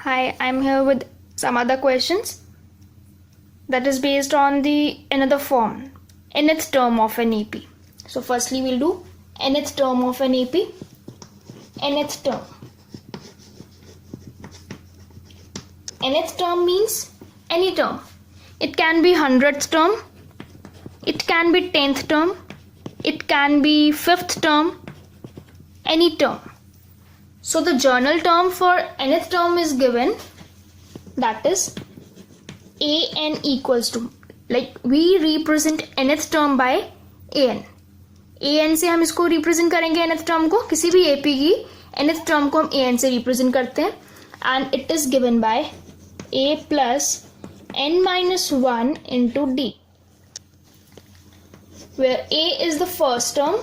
Hi, I'm here with some other questions that is based on the another form, nth term of an AP. So firstly we'll do nth term of an AP. Nth term. Nth term means any term. It can be 100th term, it can be 10th term, it can be 5th term, any term. So the journal term for nth term is given, that is an equals to, like we represent nth term by an से हम इसको represent करेंगे nth term को, किसी भी AP की nth term को हम an से रिप्रेजेंट करते हैं and it is given by a plus n minus 1 into d, where a is the first term,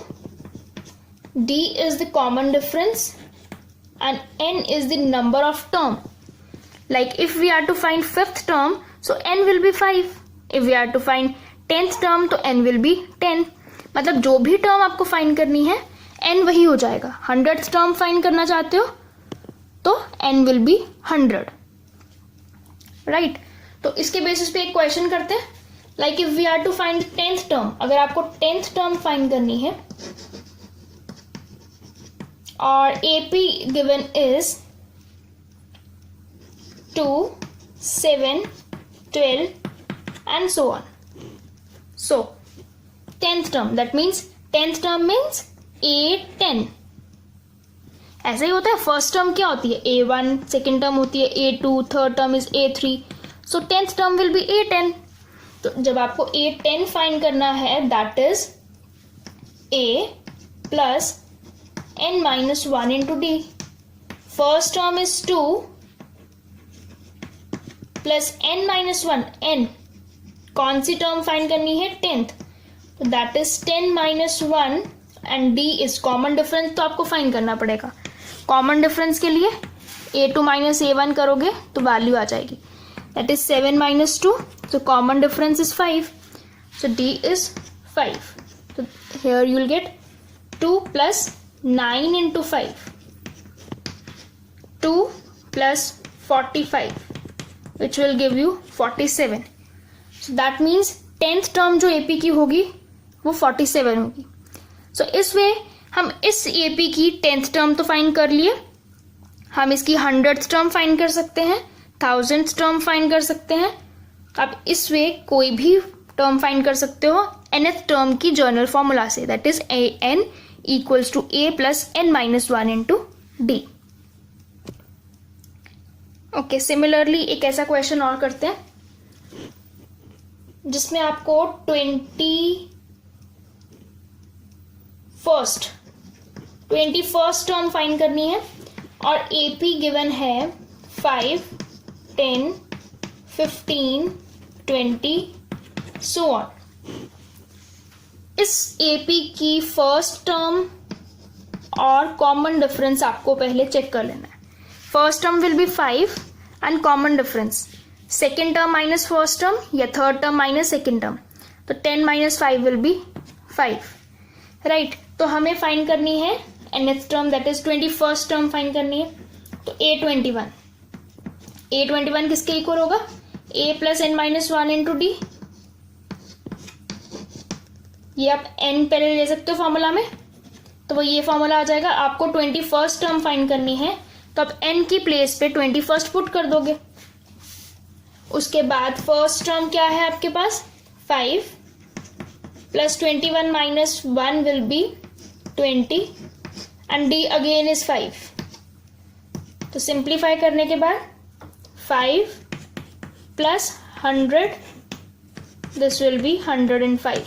d is the common difference and n is the number of term. Like if we are to find 5th term, so n will be 5. If we are to find 10th term, तो n will be 10. मतलब जो भी term आपको find करनी है n वही हो जाएगा. 100th टर्म फाइंड करना चाहते हो तो n will be 100. राइट तो इसके बेसिस पे एक क्वेश्चन करते हैं. Like if we are to find 10th term, अगर आपको 10th टर्म फाइंड करनी है और AP given is 2, 7, 12 and so on. So 10th term, that means 10th term means A10. ऐसा ही होता है. फर्स्ट टर्म क्या होती है? A1, सेकेंड टर्म होती है A2, third term is A3. So 10th term will B A10. तो जब आपको A10 फाइंड करना है, that is A plus n minus 1 into d. First term is 2 plus n minus 1, n. कौन सी term find करनी है? 10th. तो that is 10 minus 1 and d is common difference, तो आपको फाइंड करना पड़ेगा. कॉमन डिफरेंस के लिए a2 minus a1 करोगे तो वैल्यू आ जाएगी. That is 7 minus 2, so common difference is 5. So d is 5. So here you will get 2 plus 9 into 5. 2 plus 45, which will give you 47. So that means 10th term जो AP की होगी वो 47 होगी. So इस वे हम इस AP की 10th term तो फाइंड कर लिए, हम इसकी 100th term फाइंड कर सकते हैं, 1000th term फाइंड कर सकते हैं. आप इस वे कोई भी टर्म फाइंड कर सकते हो nth टर्म की जर्नल फॉर्मूला से, that is an equals to a plus n minus 1 into d. Okay, similarly एक ऐसा क्वेश्चन और करते हैं जिसमें आपको 21st टर्म फाइंड करनी है और AP गिवन है 5, 10, 15, 20 so on. इस AP की फर्स्ट टर्म और कॉमन डिफरेंस आपको पहले चेक कर लेना है. First term will be 5 and common difference second term minus first term या third term minus second term, तो 10 minus 5 विल बी 5. राइट तो हमें फाइंड करनी है nth term, that is 21st term find करनी है. तो A21 किसके इक्वल होगा? a plus n minus 1 into d. ये आप n पहले ले सकते हो फॉर्मूला में, तो वो ये फॉर्मूला आ जाएगा. आपको 21st टर्म फाइंड करनी है तो आप n की प्लेस पे 21st पुट कर दोगे. उसके बाद फर्स्ट टर्म क्या है आपके पास? 5 plus 21 minus 1 will be 20 and d again is 5. तो सिंप्लीफाई करने के बाद 5 plus 100, this will be 105.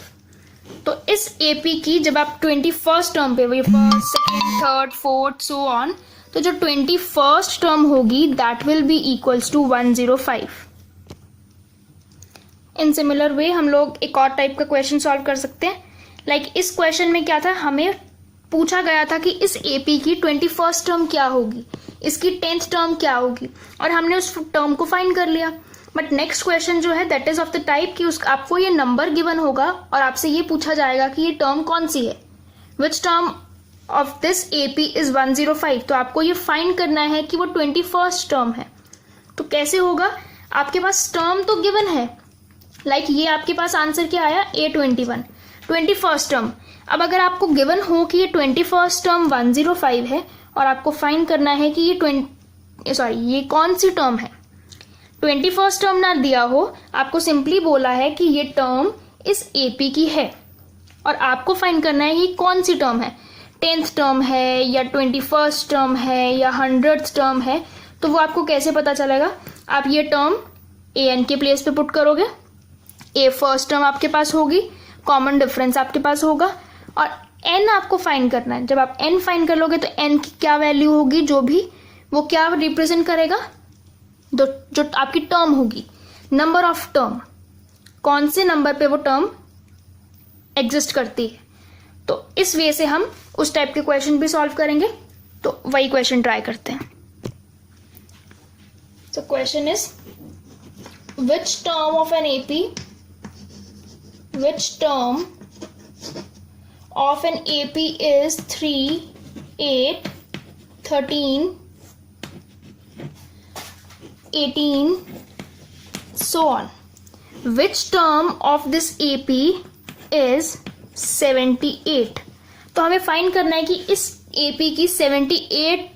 तो इस AP की जब आप 21st टर्म पे, first, second, third, fourth so on, तो जो 21st टर्म होगी that will be equals to 105. In similar way हम लोग एक और टाइप का क्वेश्चन सॉल्व कर सकते हैं. लाइक इस क्वेश्चन में क्या था, हमें पूछा गया था कि इस AP की 21st टर्म क्या होगी, इसकी 10th टर्म क्या होगी, और हमने उस टर्म को फाइंड कर लिया. बट नेक्स्ट क्वेश्चन जो है that is of the type कि आपको ये नंबर गिवन होगा और आपसे ये पूछा जाएगा कि ये टर्म कौन सी है, which term of this AP is 105. तो आपको ये फाइंड करना है कि वो 21st टर्म है. तो कैसे होगा, आपके पास टर्म तो गिवन है, लाइक ये आपके पास आंसर क्या आया A21, 21st टर्म। अब अगर आपको गिवन हो कि ये 21st टर्म 105 है और आपको फाइंड करना है कि ये कौन सी टर्म है, 21st टर्म ना दिया हो, आपको सिंपली बोला है कि ये टर्म इस AP की है और आपको फाइंड करना है कि कौन सी टर्म है, 10th टर्म है या 21st टर्म है या 100th टर्म है। तो वो आपको कैसे पता चलेगा, आप ये टर्म AN के प्लेस पे पुट करोगे, A फर्स्ट टर्म आपके पास होगी, कॉमन डिफरेंस आपके पास होगा और N आपको फाइंड करना है। जब आप N फाइंड कर लोगे तो N की क्या वैल्यू होगी, जो भी वो क्या रिप्रेजेंट करेगा, जो आपकी टर्म होगी, नंबर ऑफ टर्म, कौन से नंबर पे वो टर्म एग्जिस्ट करती है। तो इस वे से हम उस टाइप के क्वेश्चन भी सॉल्व करेंगे। तो वही क्वेश्चन ट्राई करते हैं। So question is, which term of an AP is 3, 8, 13, 18, so on. Which term of this AP is 78? तो हमें फाइंड करना है कि इस AP की 78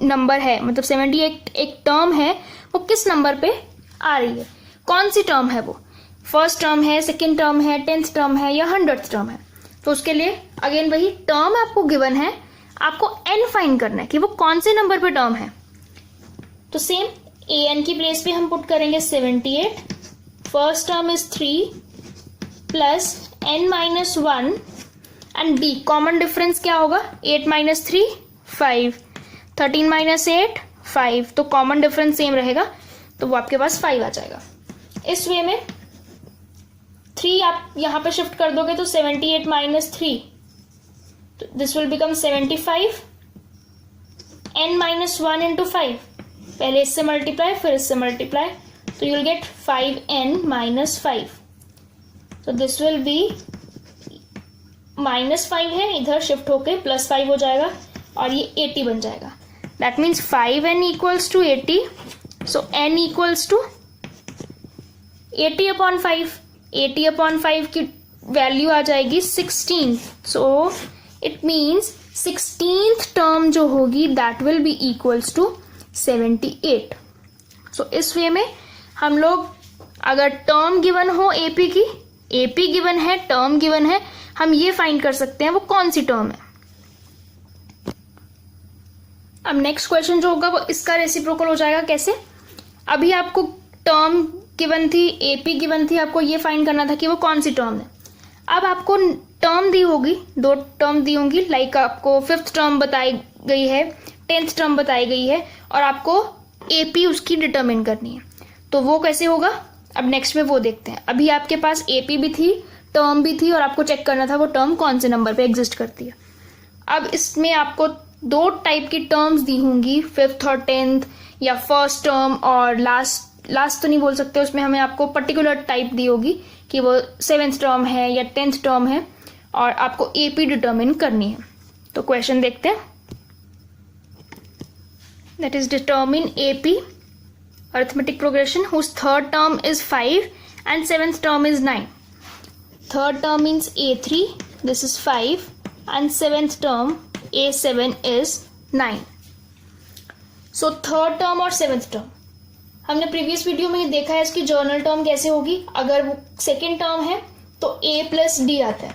नंबर है, मतलब 78 एक टर्म है, वो किस नंबर पे आ रही है, कौन सी टर्म है, वो फर्स्ट टर्म है, सेकंड टर्म है, 10th टर्म है या 100th टर्म है। तो उसके लिए अगेन वही टर्म आपको गिवन है, आपको N फाइंड करना है कि वो कौन से नंबर पे टर्म है। तो सेम AN की प्लेस पे हम पुट करेंगे 78, first term is 3 plus N minus 1 and D, common difference क्या होगा, 8 माइनस 3 5, 13 माइनस 8 5, तो कॉमन डिफरेंस सेम रहेगा, तो वो आपके पास 5 आ जाएगा। इस वे में 3 आप यहां पे शिफ्ट कर दोगे तो 78 माइनस 3, तो this will become 75, N minus 1 into 5, पहले इससे मल्टीप्लाई फिर इससे मल्टीप्लाई, तो you will get 5N minus 5, तो दिस विल बी माइनस 5 है, इधर शिफ्ट होके प्लस 5 हो जाएगा और ये 80 बन जाएगा। That means 5N equals to 80, so N equals to 80 upon 5, 80 upon 5 की वैल्यू आ जाएगी 16, so it means 16th term जो होगी that will be equals to 78। So इस वे में हम लोग अगर टर्म गिवन हो AP की, AP गिवन है, टर्म गिवन है, हम ये फाइंड कर सकते हैं वो कौन सी टर्म है। अब नेक्स्ट क्वेश्चन जो होगा वो इसका रेसिप्रोकल हो जाएगा। कैसे, अभी आपको टर्म गिवन थी, AP गिवन थी, आपको ये फाइंड करना था कि वो कौन सी टर्म है। अब आपको टर्म दी होगी, 2 टर्म दी होंगी, लाइक आपको 5th टर्म बताई गई है, 10th टर्म बताई गई है और आपको AP उसकी डिटरमिन करनी है। तो वो कैसे होगा, अब नेक्स्ट में वो देखते हैं। अभी आपके पास AP भी थी, टर्म भी थी और आपको चेक करना था वो टर्म कौन से नंबर पे एग्जिस्ट करती है। अब इसमें आपको 2 टाइप की टर्म्स दी होंगी, 5th और 10th, या फर्स्ट टर्म और लास्ट तो नहीं बोल सकते, उसमें हमें आपको पर्टिकुलर टाइप दी होगी कि वो 7th टर्म है या 10th टर्म है और आपको AP डिटरमिन करनी है। तो क्वेश्चन देखते हैं। That is determine AP arithmetic progression whose third term is 5 and 7th term is 9। Third term means A3, this is 5 and 7th term A7 is 9. So third term और 7th term हमने previous video में ही देखा है, इसकी journal term कैसे होगी। अगर वो सेकेंड टर्म है तो A प्लस D आता है,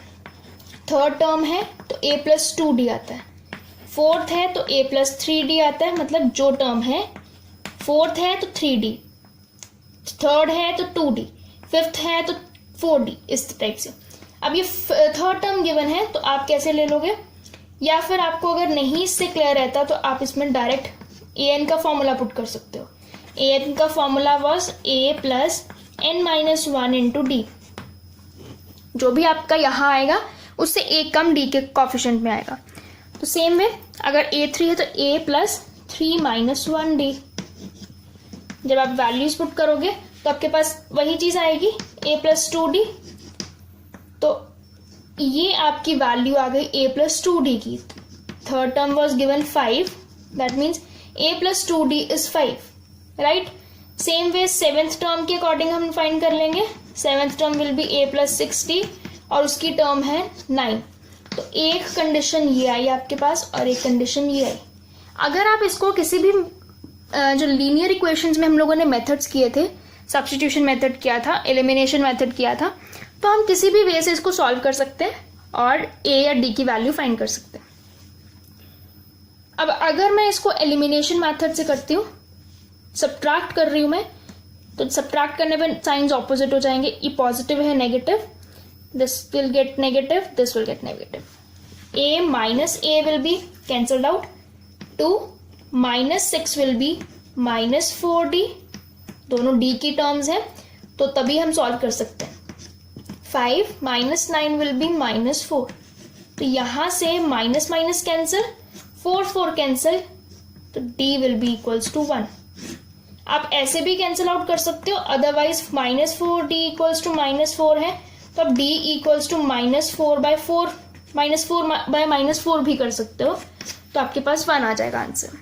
थर्ड टर्म है तो A प्लस 2D आता है, फोर्थ है तो A प्लस 3D आता है, मतलब जो टर्म है फोर्थ है तो 3D, थर्ड है तो 2D, फिफ्थ है तो 4D, इस टाइप से। अब ये थर्ड टर्म गिवन है तो आप कैसे ले लोगे, या फिर आपको अगर नहीं इससे क्लियर रहता तो आप इसमें डायरेक्ट AN का फॉर्मूला पुट कर सकते हो। AN का formula was A plus N minus 1 into D। जो भी आपका यहाँ आएगा उससे A कम D के कॉफिशेंट में आएगा। तो सेम वे अगर A3 है तो A प्लस 3 माइनस 1D। जब आप वैल्यूज पुट करोगे तो आपके पास वही चीज आएगी, A प्लस 2D। तो ये आपकी वैल्यू आ गई A प्लस 2D की। Third term was given 5, that means A plus 2D is 5। Right. Same way seventh term के अकॉर्डिंग हम फाइंड कर लेंगे। Seventh term will B a plus 6d और उसकी टर्म है 9। तो एक कंडीशन ये आई आपके पास और एक कंडीशन ये आई। अगर आप इसको किसी भी जो लीनियर इक्वेशंस में हम लोगों ने मेथड्स किए थे, सब्स्टिट्यूशन मेथड किया था, एलिमिनेशन मेथड किया था, तो हम किसी भी वे से इसको सॉल्व कर सकते हैं और a या d की वैल्यू फाइंड कर सकते हैं। अब अगर मैं इसको एलिमिनेशन मेथड से करती हूँ, सब्ट्रैक्ट कर रही हूँ मैं, तो सब्ट्रैक्ट करने पे साइंस ऑपोजिट हो जाएंगे। ये पॉजिटिव है negative, this will get negative, this will get negative. a minus a will be cancelled out, 2 minus 6 will be minus 4d, दोनों d की टर्म्स हैं तो तभी हम सॉल्व कर सकते हैं। 5 माइनस 9 विल बी माइनस 4, तो यहां से माइनस माइनस कैंसिल, 4 कैंसिल, तो d will be equals to 1। आप ऐसे भी कैंसिल आउट कर सकते हो, otherwise minus 4d equals to minus 4 है तो आप d equals to minus 4 by 4, minus 4 by minus 4 भी कर सकते हो, तो आपके पास 1 आ जाएगा आंसर।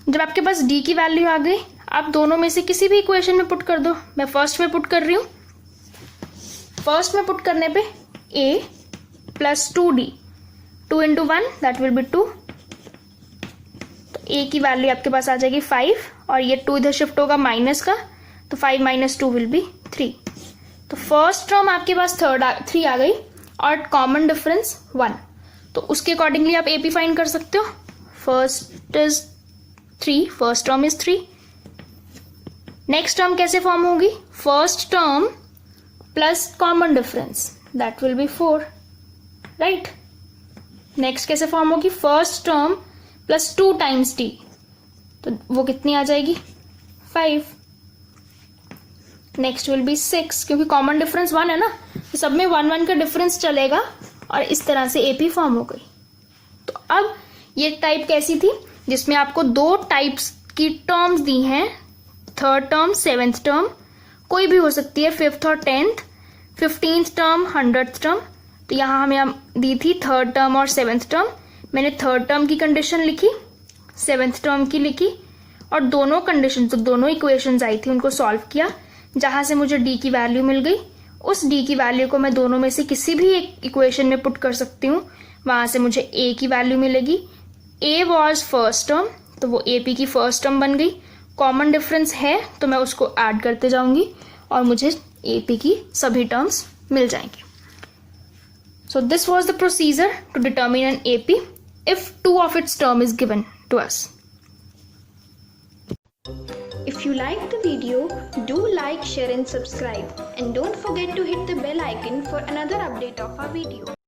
जब आपके पास d की वैल्यू आ गई, आप दोनों में से किसी भी इक्वेशन में पुट कर दो। मैं फर्स्ट में पुट कर रही हूँ। फर्स्ट में पुट करने पे a plus 2d, 2 into 1 that will B 2, तो a की वैल्यू आपके पास आ जाएगी 5 और ये 2 इधर शिफ्ट होगा माइनस का, तो 5 माइनस 2 विल बी 3। तो फर्स्ट टर्म आपके पास 3 आ गई और कॉमन डिफरेंस 1, तो उसके अकॉर्डिंगली आप AP फाइंड कर सकते हो। First is 3, first term is 3। Next term कैसे फॉर्म होगी? First term plus common difference that will B 4, right. Next कैसे फॉर्म होगी? First term plus 2 times d, तो वो कितनी आ जाएगी? 5। नेक्स्ट विल बी 6, क्योंकि कॉमन डिफरेंस 1 है ना, तो सब में 1 का डिफरेंस चलेगा और इस तरह से AP फॉर्म हो गई। तो अब ये टाइप कैसी थी? जिसमें आपको 2 टाइप्स की टर्म्स दी हैं, थर्ड टर्म, सेवेंथ टर्म, कोई भी हो सकती है, 5th और 10th, 15th term, 100th term. तो यहाँ हमें दी थी थर्ड टर्म और सेवेंथ टर्म। मैंने थर्ड टर्म की कंडीशन लिखी, सेवेंथ टर्म की लिखी और दोनों कंडीशन, तो दोनों इक्वेशंस आई थी, उनको सॉल्व किया, जहां से मुझे d की वैल्यू मिल गई। उस d की वैल्यू को मैं दोनों में से किसी भी एक इक्वेशन में पुट कर सकती हूँ, वहां से मुझे a की वैल्यू मिलेगी। a वॉज फर्स्ट टर्म, तो वो AP की फर्स्ट टर्म बन गई। कॉमन डिफरेंस है तो मैं उसको ऐड करते जाऊंगी और मुझे AP की सभी टर्म्स मिल जाएंगे। So this was the procedure to determine an AP if 2 of its term is given to us. If you like the video, do like, share and subscribe, and don't forget to hit the bell icon for another update of our video.